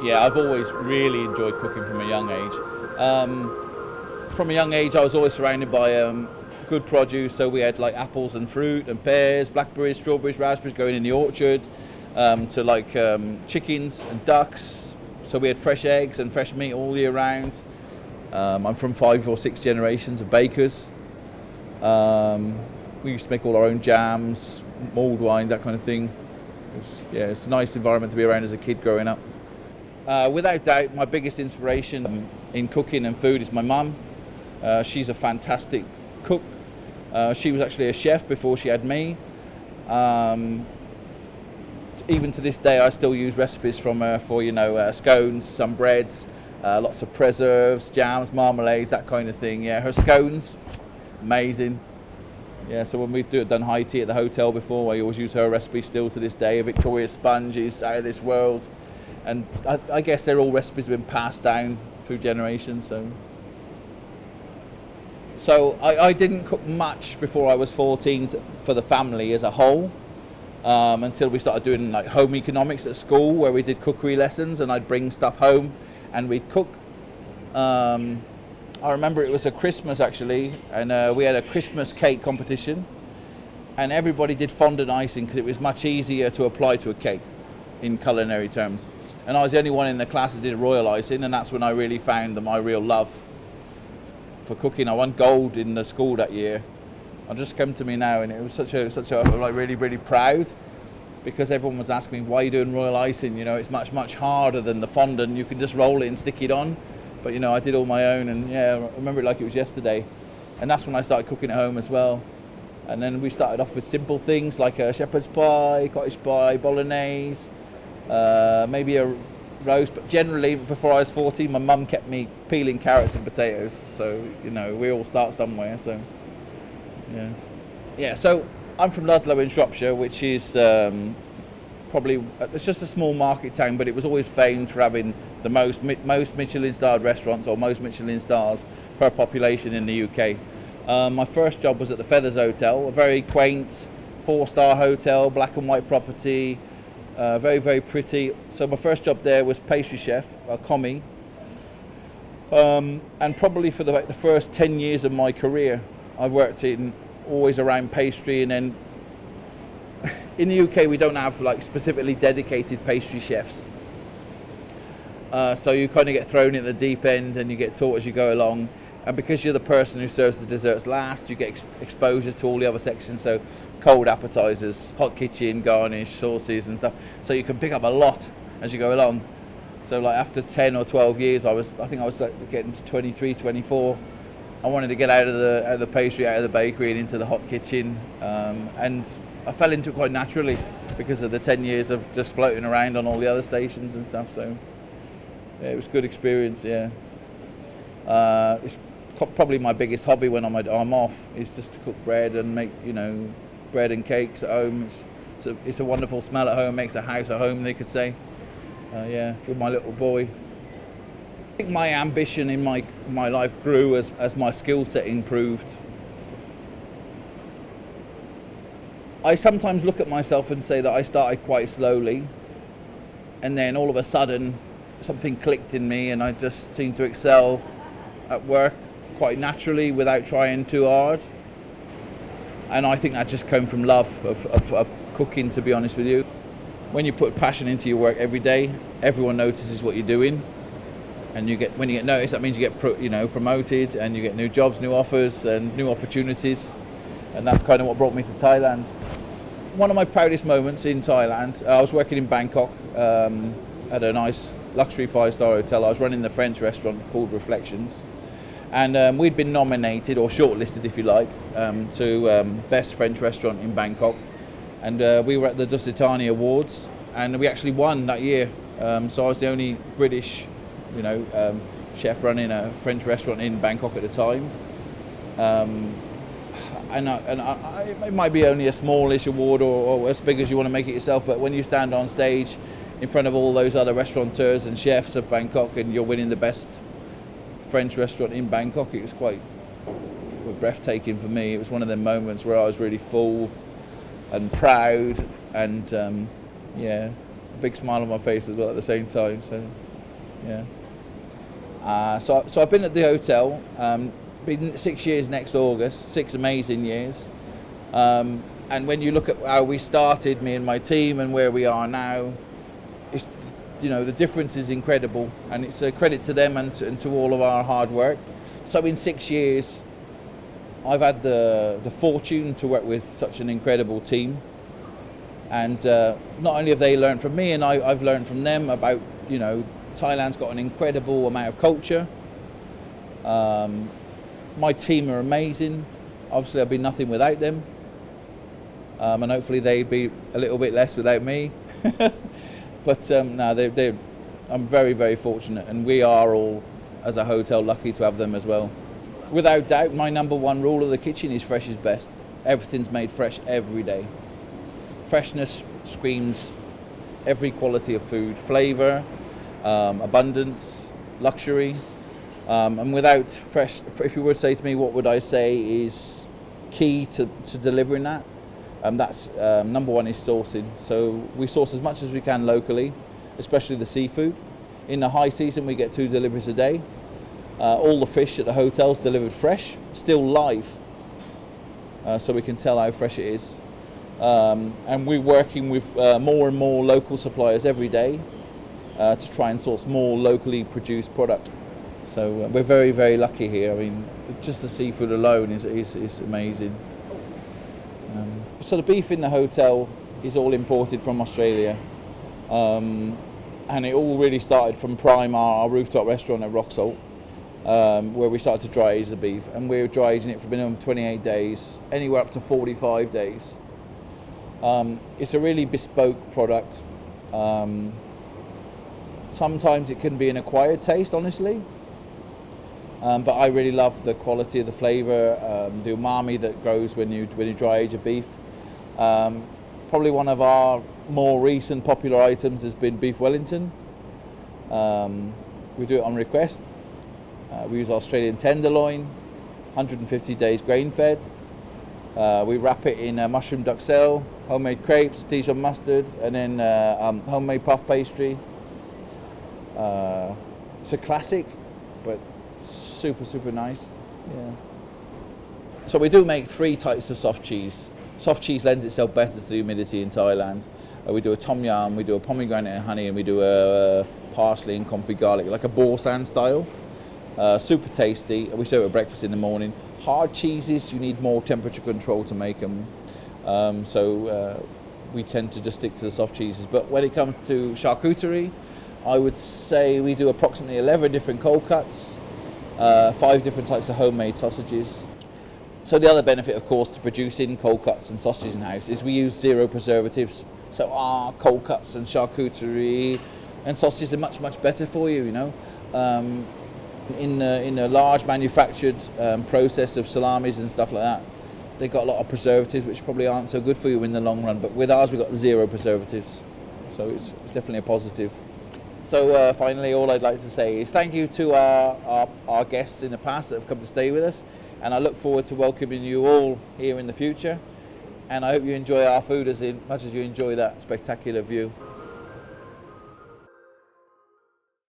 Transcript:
Yeah, I've always really enjoyed cooking from a young age. From a young age, I was always surrounded by good produce. So we had like apples and fruit and pears, blackberries, strawberries, raspberries going in the orchard, to like chickens and ducks. So we had fresh eggs and fresh meat all year round. I'm from 5 or 6 generations of bakers. We used to make all our own jams, mulled wine, that kind of thing. It's a nice environment to be around as a kid growing up. Without doubt, my biggest inspiration in cooking and food is my mum. She's a fantastic cook. She was actually a chef before she had me. Even to this day, I still use recipes from her for, scones, some breads, lots of preserves, jams, marmalades, that kind of thing. Yeah, her scones, amazing. Yeah, so when we've done high tea at the hotel before, I always use her recipe still to this day. A Victoria sponge is out of this world. And I guess they're all recipes that have been passed down through generations. So I didn't cook much before I was 14 for the family as a whole, until we started doing like home economics at school, where we did cookery lessons, and I'd bring stuff home and we'd cook. I remember it was a Christmas actually, and we had a Christmas cake competition, and everybody did fondant icing because it was much easier to apply to a cake in culinary terms. And I was the only one in the class that did royal icing, and that's when I really found my real love for cooking. I won gold in the school that year. It just come to me now, and it was such a like really, really proud, because everyone was asking me, why are you doing royal icing? It's much harder than the fondant. You can just roll it and stick it on. But I did all my own, and yeah, I remember it like it was yesterday. And that's when I started cooking at home as well. And then we started off with simple things like a shepherd's pie, cottage pie, bolognese, maybe a roast. But generally, before I was 14, my mum kept me peeling carrots and potatoes. So, we all start somewhere. So, yeah. Yeah, so I'm from Ludlow in Shropshire, which is probably, it's just a small market town, but it was always famed for having the most Michelin-starred restaurants, or most Michelin stars per population in the UK. My first job was at the Feathers Hotel, a very quaint 4-star hotel, black and white property, very, very pretty. So my first job there was pastry chef, a commie, and probably for the first 10 years of my career, I worked always around pastry. And then in the UK, we don't have like specifically dedicated pastry chefs. So you kind of get thrown in the deep end and you get taught as you go along. And because you're the person who serves the desserts last, you get exposure to all the other sections. So cold appetizers, hot kitchen, garnish, sauces and stuff. So you can pick up a lot as you go along. So like after 10 or 12 years, I think I was like getting to 23, 24. I wanted to get out of the pastry, out of the bakery and into the hot kitchen. And I fell into it quite naturally because of the 10 years of just floating around on all the other stations and stuff. So yeah, it was a good experience, yeah. It's probably my biggest hobby when I'm off is just to cook bread and make, bread and cakes at home. It's a wonderful smell at home, makes a house at home, they could say. Yeah, with my little boy. I think my ambition in my life grew as my skill set improved. I sometimes look at myself and say that I started quite slowly, and then all of a sudden something clicked in me and I just seemed to excel at work quite naturally without trying too hard. And I think that just came from love of cooking, to be honest with you. When you put passion into your work every day, everyone notices what you're doing. And when you get noticed, that means you get promoted, and you get new jobs, new offers and new opportunities. And that's kind of what brought me to Thailand. One of my proudest moments in Thailand, I was working in Bangkok at a nice luxury 5-star hotel. I was running the French restaurant called Reflections. And we'd been nominated, or shortlisted if you like, to Best French Restaurant in Bangkok. And we were at the Dusitani Awards, and we actually won that year. So I was the only British chef running a French restaurant in Bangkok at the time. It might be only a smallish award or as big as you want to make it yourself, but when you stand on stage in front of all those other restaurateurs and chefs of Bangkok and you're winning the best French restaurant in Bangkok, it was quite breathtaking for me. It was one of them moments where I was really full and proud, and big smile on my face as well at the same time. So, yeah. So I've been at the hotel, been 6 years next August, 6 amazing years. And when you look at how we started, me and my team, and where we are now, it's, the difference is incredible, and it's a credit to them and to all of our hard work. So in 6 years, I've had the fortune to work with such an incredible team, and not only have they learned from me, and I've learned from them about, Thailand's got an incredible amount of culture. My team are amazing. Obviously, I'd be nothing without them, and hopefully they'd be a little bit less without me. But no, I'm very, very fortunate, and we are all, as a hotel, lucky to have them as well. Without doubt, my number one rule of the kitchen is fresh is best. Everything's made fresh every day. Freshness screams every quality of food, flavour, abundance, luxury. And without fresh, if you were to say to me, what would I say is key to delivering that? That's number one is sourcing. So we source as much as we can locally, especially the seafood. In the high season, we get 2 deliveries a day. All the fish at the hotel's delivered fresh, still live, so we can tell how fresh it is. And we're working with more and more local suppliers every day to try and source more locally produced product. So we're very, very lucky here. I mean, just the seafood alone is amazing. So the beef in the hotel is all imported from Australia. And it all really started from Prime, our rooftop restaurant at Rock Salt, where we started to dry age the beef. And we're dry aging it for minimum 28 days, anywhere up to 45 days. It's a really bespoke product. Sometimes it can be an acquired taste, honestly. But I really love the quality of the flavour, the umami that grows when you dry age a beef. Probably one of our more recent popular items has been beef Wellington. We do it on request. We use Australian tenderloin, 150 days grain fed. We wrap it in mushroom duxelle, homemade crepes, Dijon mustard, and then homemade puff pastry. It's a classic, but super, super nice. Yeah. So we do make 3 types of soft cheese. Soft cheese lends itself better to the humidity in Thailand. We do a tom yum, we do a pomegranate and honey, and we do a parsley and confit garlic, like a borsan style. Super tasty. We serve it at breakfast in the morning. Hard cheeses, you need more temperature control to make them. So we tend to just stick to the soft cheeses. But when it comes to charcuterie, I would say we do approximately 11 different cold cuts, 5 different types of homemade sausages. So the other benefit, of course, to producing cold cuts and sausages in-house is we use 0 preservatives. So our cold cuts and charcuterie and sausages are much, much better for you, In a large manufactured process of salamis and stuff like that, they got a lot of preservatives which probably aren't so good for you in the long run. But with ours, we've got 0 preservatives. So it's definitely a positive. So finally, all I'd like to say is thank you to our guests in the past that have come to stay with us. And I look forward to welcoming you all here in the future. And I hope you enjoy our food as much as you enjoy that spectacular view.